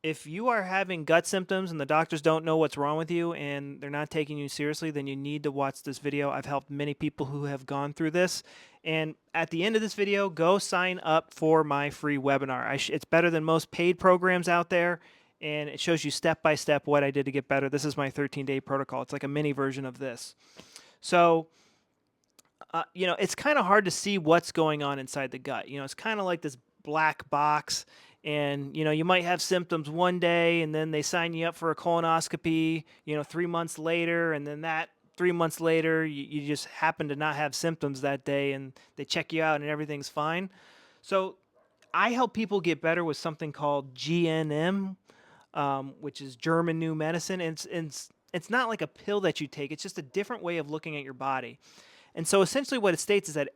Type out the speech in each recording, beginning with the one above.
if you are having gut symptoms and the doctors don't know what's wrong with you and they're not taking you seriously, then you need to watch this video. I've helped many people who have gone through this. And at the end of this video, go sign up for my free webinar. It's better than most paid programs out there, and it shows you step by step what I did to get better. This is my 13-day protocol. It's like a mini version of this. So, it's kind of hard to see what's going on inside the gut. It's kind of like this black box, and you might have symptoms one day, and then they sign you up for a colonoscopy. 3 months later, and then that 3 months later, you just happen to not have symptoms that day, and they check you out, and everything's fine. So I help people get better with something called GNM, which is German New Medicine. And it's not like a pill that you take. It's just a different way of looking at your body. And so essentially what it states is that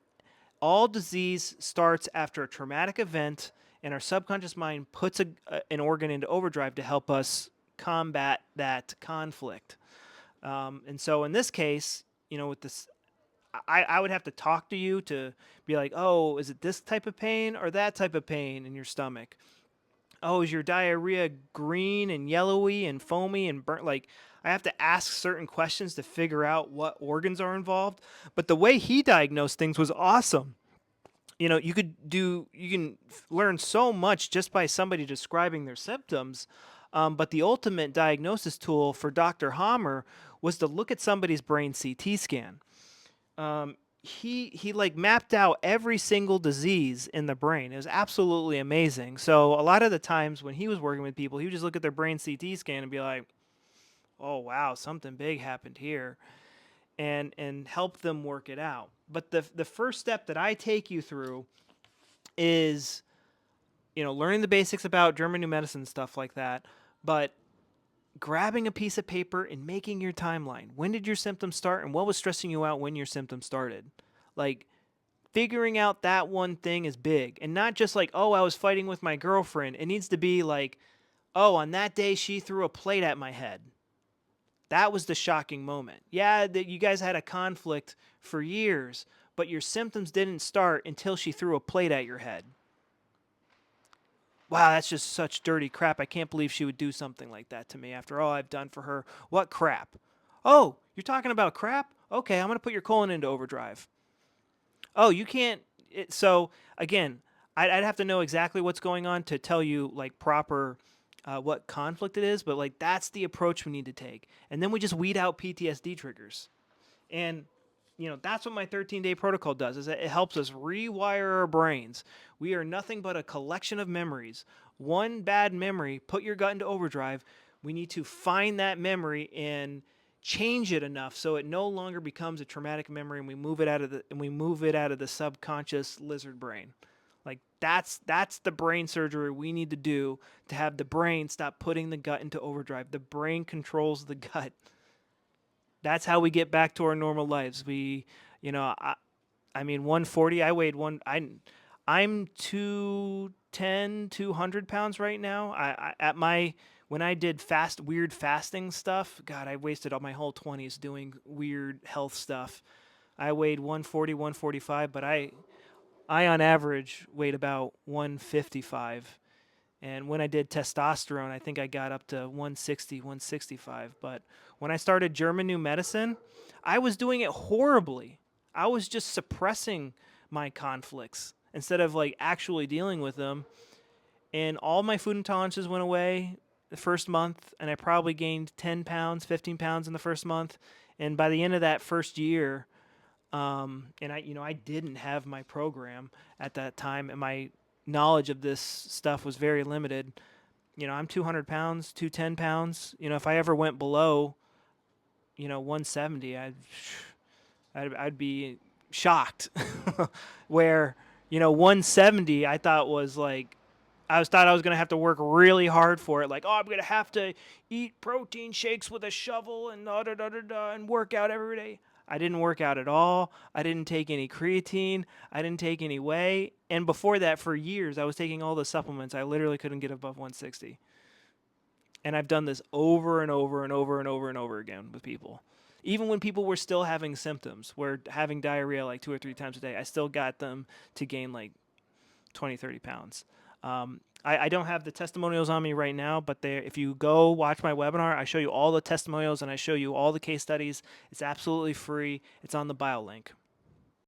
all disease starts after a traumatic event, and our subconscious mind puts an organ into overdrive to help us combat that conflict. And so in this case, with this, I would have to talk to you to be like, oh, is it this type of pain or that type of pain in your stomach? Oh, is your diarrhea green and yellowy and foamy and burnt? Like, I have to ask certain questions to figure out what organs are involved. But the way he diagnosed things was awesome. You can learn so much just by somebody describing their symptoms. But the ultimate diagnosis tool for Dr. Hammer was to look at somebody's brain CT scan. He like mapped out every single disease in the brain. It was absolutely amazing. So a lot of the times when he was working with people, he would just look at their brain CT scan and be like, "Oh wow, something big happened here," and help them work it out. But the first step that I take you through is learning the basics about German New Medicine, stuff like that, but grabbing a piece of paper and making your timeline. When did your symptoms start, and what was stressing you out when your symptoms started? Like, figuring out that one thing is big, and not just like, oh, I was fighting with my girlfriend. It needs to be like, oh, on that day she threw a plate at my head. That was the shocking moment. Yeah, that you guys had a conflict for years, but your symptoms didn't start until she threw a plate at your head. Wow, that's just such dirty crap. I can't believe she would do something like that to me after all I've done for her. What crap? Oh, you're talking about crap? Okay, I'm going to put your colon into overdrive. Oh, you can't. So, again, I'd have to know exactly what's going on to tell you, like, proper what conflict it is, but, like, that's the approach we need to take. And then we just weed out PTSD triggers. And that's what my 13-day protocol does, is that it helps us rewire our brains. We are nothing but a collection of memories. One bad memory put your gut into overdrive. We need to find that memory and change it enough so it no longer becomes a traumatic memory, and we move it out of the subconscious lizard brain. Like, that's the brain surgery we need to do to have the brain stop putting the gut into overdrive. The brain controls the gut. That's how we get back to our normal lives. I mean, 140. I weighed one. I'm 210, 200 pounds right now. When I did weird fasting stuff. God, I wasted all my whole 20s doing weird health stuff. I weighed 140, 145, but I on average weighed about 155. And when I did testosterone, I think I got up to 160, 165. But when I started German New Medicine, I was doing it horribly. I was just suppressing my conflicts instead of like actually dealing with them. And all my food intolerances went away the first month, and I probably gained 10 pounds, 15 pounds in the first month. And by the end of that first year, and I didn't have my program at that time, and my knowledge of this stuff was very limited. I'm 200 pounds, 210 pounds. If I ever went below, 170, I'd be shocked. Where 170, I thought was like, thought I was gonna have to work really hard for it. Like, oh, I'm gonna have to eat protein shakes with a shovel and da da da da da and work out every day. I didn't work out at all. I didn't take any creatine. I didn't take any whey. And before that, for years, I was taking all the supplements. I literally couldn't get above 160. And I've done this over and over and over and over and over again with people. Even when people were still having symptoms, were having diarrhea like 2 or 3 times a day, I still got them to gain like 20, 30 pounds. I don't have the testimonials on me right now, but there, if you go watch my webinar, I show you all the testimonials and I show you all the case studies. It's absolutely free. It's on the bio link.